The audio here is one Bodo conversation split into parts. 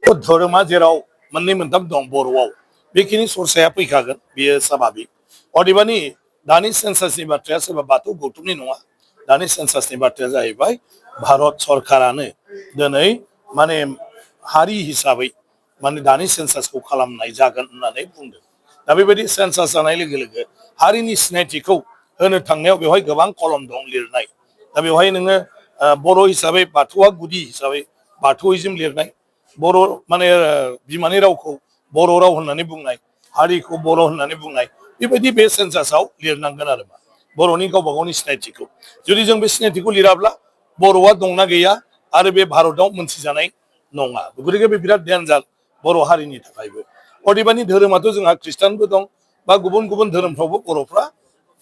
धोरोमा जेराव मोननै मोनथाम दं बर'आव बेखिनि सरसाया फैखागोन बेयो स्वाभाबिक अदेबानि दानि सेन्सासनि बाथ्राया सोरबा बाथौ गौथुमनि नङा दानि सेन्सासनि बाथ्राया जाहैबाय भारत सरकारानो दिनै माने हारि हिसाबै माने दानि सेन्सासखौ खालामनाय जागोन होननानै बुंदों दा बेबायदि सेन्सास जानाय लोगो लोगो हारिनि सिनायथिखौ होनो थांनायाव बेवहाय गोबां कलम दं लिरनाय दा बेवहाय नोङो बर' हिसाबै बाथौआ गुदि हिसाबै बाथौइजम लिरनाय बर' माने बिमानि रावखौ बर' राव होननानै बुंनाय हारिखौ बर' होननानै बुंनाय बेबायदि बे सेन्सासाव लिरनांगोन आरो मा बर'नि गावबा गावनि सिनायथिखौ जुदि जों बे सिनायथिखौ लिराब्ला बर'आ दंना गैया आरो बे भारताव मोनथिजानाय नङा गतिके बे बिराद डेन्जार बर' हारिनि थाखायबो अदेबानि धोरोमाथ' जोंहा ख्रिस्टानबो दं बा गुबुन गुबुन धोरोमफ्रावबो बर'फ्रा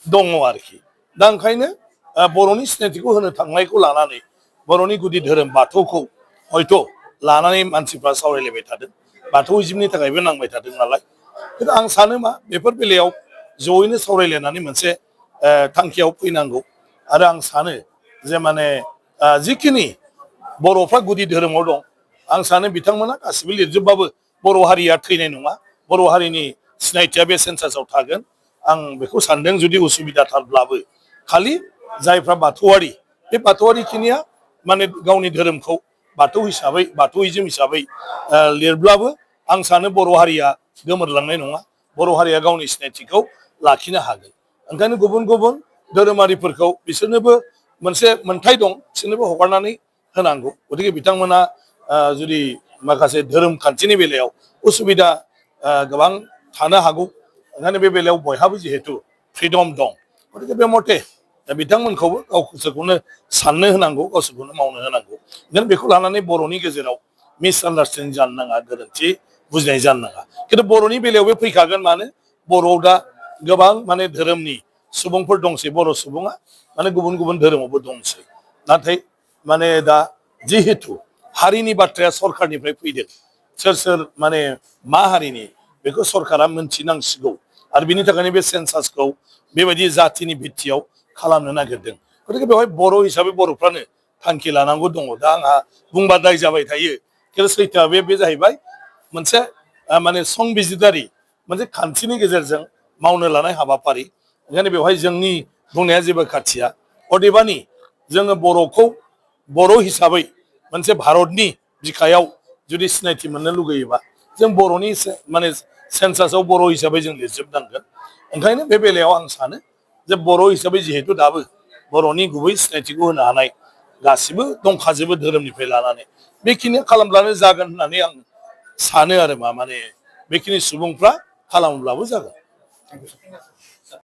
दङ आरोखि दा ओंखायनो बर'नि सिनायथिखौ होनो थांनायखौ लानानै बर'नि गुदि धोरोम बाथौखौ हयथ' लानानै मानसिफ्रा सावरायलायबाय थादों बाथौइजमनि थाखायबो नांबाय थादों नालाय खिन्थु आं सानो मा बेफोर बेलायाव जयैनो सावरायलायनानै मोनसे थांखियाव फैनांगौ आरो आं सानो जे माने जिखिनि बर'फ्रा गुदि धोरोमाव दं आं सानो बिथांमोना गासिबो लिरजोबबाबो बर' हारिया थैनाय नङा बर' हारिनि सिनायथिया बे सेन्सासाव थागोन आं बेखौ सानदों जुदि उसुबिदाथारब्लाबो खालि जायफ्रा बाथौआरि बे बाथौआरिखिनिया माने गावनि धोरोमखौ बाथौ हिसाबै बाथौइजम हिसाबै लिरब्लाबो आं सानो बर' हारिया गोमोरलांनाय नङा बर' हारिया गावनि सिनायथिखौ लाखिनो हागोन ओंखायनो गुबुन गुबुन धोरोमारिफोरखौ बिसोरनोबो मोनसे मोनथाय दं बिसोरनोबो हगारनानै होनांगौ गतिके बिथांमोना जुदि माखासे धोरोम खान्थिनि बेलायाव उसुबिदा गोबां थानो हागौ ओंखायनो बे बेलायाव बयहाबो जिहेतु फ्रिदम दं गतिके बे मथे बिथांमोनखौबो गावसोरखौनो साननो होनांगौ गावसोरखौनो मावनो होनांगौ ओंखायनो बेखौ लानानै बर'नि गेजेराव मिसआन्डारस्टेन्डिं जानो नाङा गोरोन्थि बुजिनाय जानो नाङा खिन्थु बर'नि बेलायाव बे फैखागोन मानो बर'आव दा गोबां माने धोरोमनि सुबुंफोर दंसै बर' सुबुङा माने गुबुन गुबुन धोरोमावबो दंसै नाथाय माने दा जिहेतु हारिनि बाथ्राया सरखारनिफ्राय फैदों सोर सोर माने मा हारिनि बेखौ सरकारा मोनथिनांसिगौ आरो बिनि थाखायनो बे सेन्सासखौ बेबायदि जातिनि भित्तियाव खालामनो नागिरदों गतिके बेवहाय बर' हिसाबै बर'फ्रानो थांखि लानांगौ दङ दा आंहा बुंबा दाय जाबाय थायो खिन्थु सैथोआ बे जाहैबाय मोनसे माने संबिजितारि मोनसे खान्थिनि गेजेरजों मावनो लानाय हाबाफारि ओंखायनो बेवहाय जोंनि बुंनाया जेबो खाथिया अदेबानि जोङो बर'खौ बर' हिसाबै मोनसे भारतनि बिखायाव जुदि सिनायथि मोननो लुगैयोबा जों बर'नि माने सेन्सासाव बर' हिसाबै जों लिरजोबनांगोन ओंखायनो बे बेलायाव आं सानो जे बर' हिसाबै जिहेतु दाबो बर'नि गुबै सिनायथिखौ होनो हानाय गासिबो दंखाजोबो धोरोमनिफ्राय लानानै बेखिनि खालामब्लानो जागोन होननानै आं सानो आरो मा माने बेखिनि सुबुंफ्रा खालामोब्लाबो जागोन